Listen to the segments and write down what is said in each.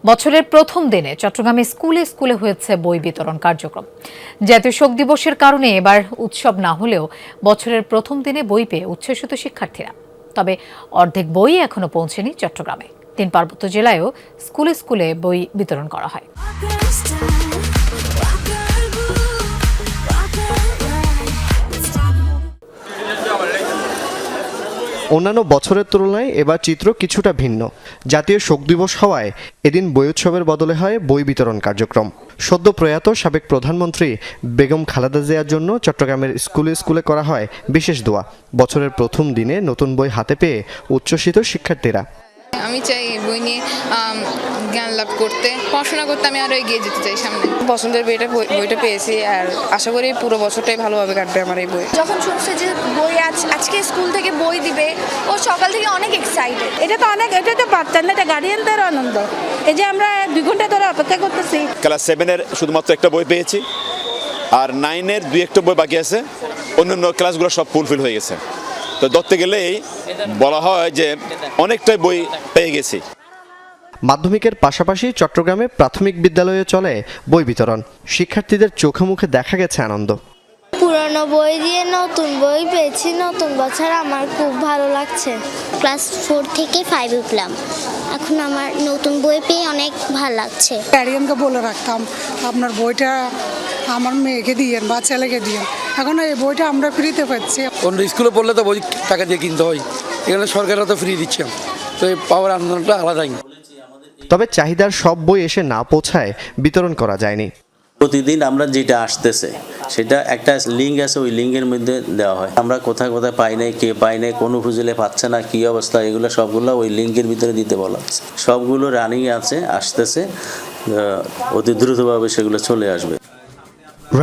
বছরের প্রথম দিনে চট্টগ্রামে স্কুলে স্কুলে হয়েছে বই বিতরণ কার্যক্রম। জাতীয় শোক দিবসের কারণে এবার উৎসব না হলেও বছরের প্রথম দিনে বই পেয়ে উচ্ছ্বসিত শিক্ষার্থীরা। তবে অর্ধেক বই এখনো পৌঁছেনি চট্টগ্রামে। 3 পার্বত্য জেলায়ও স্কুলে স্কুলে বই বিতরণ করা হয়। অন্যান্য বছরের তুলনায় এবার চিত্র কিছুটা ভিন্ন। জাতীয় শোক দিবস হওয়ায় এদিন বই উৎসবের বদলে হয় বই বিতরণ কার্যক্রম। সদ্য প্রয়াত সাবেক প্রধানমন্ত্রী বেগম খালেদা জিয়ার জন্য চট্টগ্রামের স্কুলে স্কুলে করা হয় বিশেষ দোয়া। বছরের প্রথম দিনে নতুন বই হাতে পেয়ে উচ্ছ্বসিত শিক্ষার্থীরা। আমি চাই বই নিয়ে জ্ঞান লাভ করতে, পড়াশোনা করতে আমি আরও এগিয়ে যেতে চাই সামনে। পছন্দের বইটা পেয়েছি আর আশা করি পুরো বছরটাই ভালোভাবে কাটবে আমার এই বই। যখন শুনছে যে বই আজকে স্কুল থেকে বই দিবে, ও সকাল থেকে অনেক এক্সাইটেড। এটা তো বাচ্চাদের, এটা গার্ডিয়ানদের আনন্দ। এই যে আমরা 2 ঘন্টা ধরে অপেক্ষা করতেছি। ক্লাস 7-এর শুধুমাত্র একটা বই পেয়েছি, আর 9-এর 2-1টা বই বাকি আছে। অন্যান্য ক্লাসগুলো সব ফুলফিল হয়ে গেছে। তো ধরতে গেলেই বলা হয় যে অনেকটাই বই পেয়ে গেছি। মাধ্যমিকের পাশাপাশি চট্টগ্রামে প্রাথমিক বিদ্যালয়ে চলে বই বিতরণ। শিক্ষার্থীদের চোখে মুখে দেখা গেছে আনন্দ। পুরনো বই দিয়ে নতুন বই পেয়েছি, নতুন বছর আমার খুব ভালো লাগছে। ক্লাস 4 থেকে 5 উঠলাম, এখন আমার নতুন বই পেয়ে অনেক ভালো লাগছে। গার্ডিয়ানকে বলে রাখতাম আপনার বইটা আমার মেয়েকে দিয়েন বা ছেলেকে দিয়েন। এখন এই বইটা আমরা ফ্রিতে পাচ্ছি। অন্য স্কুলে পড়লে তো বই টাকা দিয়ে কিনতে হয়, এখানে সরকাররা তো ফ্রি দিচ্ছে, তো এই পাওয়ার আন্দোলনটা আলাদাই। তবে চাহিদার সব বই এসে না পৌঁছায় বিতরণ করা যায়নি। প্রতিদিন আমরা যেটা আসতেছে সেটা একটা লিঙ্ক আছে, ওই লিঙ্কের মধ্যে দেওয়া হয়। আমরা কোথায় কোথায় পাই নাই, কে পাই নাই, কোন উপজেলায় পাচ্ছে না, কি অবস্থা, এগুলো সবগুলো ওই লিঙ্কের ভিতরে দিতে বলা হচ্ছে। সবগুলো রানিং আছে, আসতেছে, অতি দ্রুতভাবে সেগুলো চলে আসবে।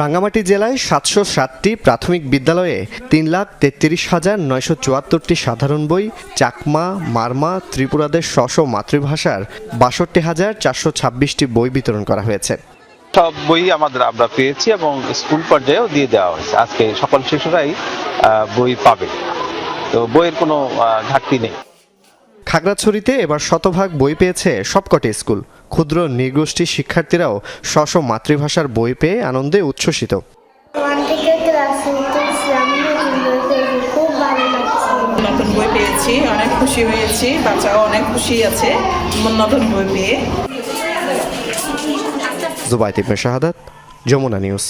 রাঙ্গামাটি জেলায় 707টি প্রাথমিক বিদ্যালয়ে 3,33,974টি সাধারণ বই, চাকমা, মারমা, ত্রিপুরাদের স্ব মাতৃভাষার 62,426টি বই বিতরণ করা হয়েছে। সব বই আমরা পেয়েছি এবং স্কুল পর্যায়েও দিয়ে দেওয়া হয়েছে। আজকে সকল শিশুরাই বই পাবে, তো বইয়ের কোনো ঘাটতি নেই। খাগড়াছড়িতে এবার শতভাগ বই পেয়েছে সবকটি স্কুল। ক্ষুদ্র নৃগোষ্ঠী শিক্ষার্থীরাও স্ব মাতৃভাষার বই পেয়ে আনন্দে উচ্ছ্বসিত। নতুন বই পেয়েছি, অনেক খুশি হয়েছি, বাচ্চাও অনেক খুশি আছে নতুন বই পেয়ে। জুবাইদ ইবনে শাহাদাত, যমুনা নিউজ।